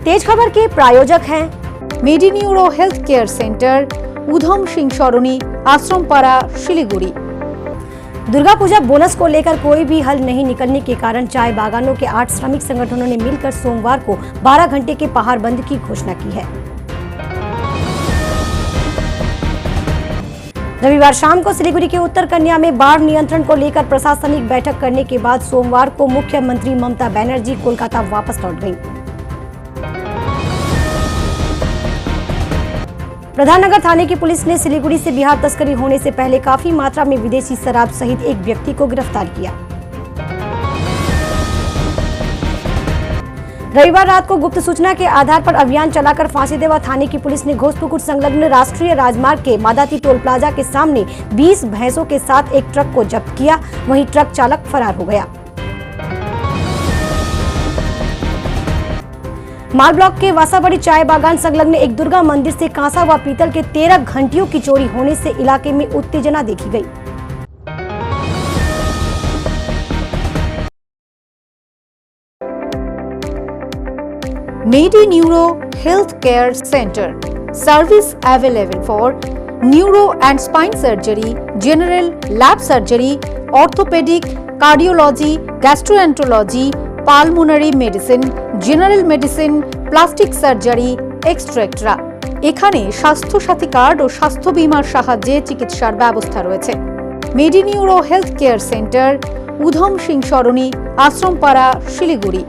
तेज खबर के प्रायोजक हैं मेडिन्यूरो health care centre, Udham Singh सरोनी, आश्रमपाड़ा, Siliguri. Durga Puja bonus को लेकर कोई भी हल नहीं निकलने के कारण चाय बागानों के 8 श्रमिक संगठनों ने मिलकर सोमवार को 12 घंटे के पहाड़ बंद की घोषणा की है। रविवार शाम को सिलीगुड़ी के उत्तर कन्या में बाढ़ नियंत्रण को लेकर प्रशासनिक बैठक करने के बाद सोमवार को मुख्यमंत्री ममता बनर्जी कोलकाता वापस लौट गईं। प्रधाननगर थाने की पुलिस ने सिलीगुड़ी से बिहार तस्करी होने से पहले काफी मात्रा में विदेशी शराब सहित एक व्यक्ति को गिरफ्तार किया। रविवार रात को गुप्त सूचना के आधार पर अभियान चलाकर फांसीदेवा थाने की पुलिस ने घोषपुकुर संलग्न राष्ट्रीय राजमार्ग के मादाती टोल प्लाजा के सामने 20 भैंसों के साथ एक ट्रक को जब्त किया। वहीं ट्रक चालक फरार हो गया। माल ब्लॉक के वासाबड़ी चाय बागान संलग्न एक दुर्गा मंदिर से कांसा व पीतल के 13 घंटियों की चोरी होने से इलाके में उत्तेजना देखी गई। Medineuro health care centre, service available for neuro and spine surgery, general lab surgery, orthopaedic, cardiology, gastroenterology, pulmonary medicine, general medicine, plastic surgery extra. এখানে স্বাস্থ্য সাথী কার্ড ও স্বাস্থ্য বীমার সাহায্যে চিকিৎসার ব্যবস্থা রয়েছে। Medineuro health care centre, Udham Singh Sarani, Ashrampara, Siliguri.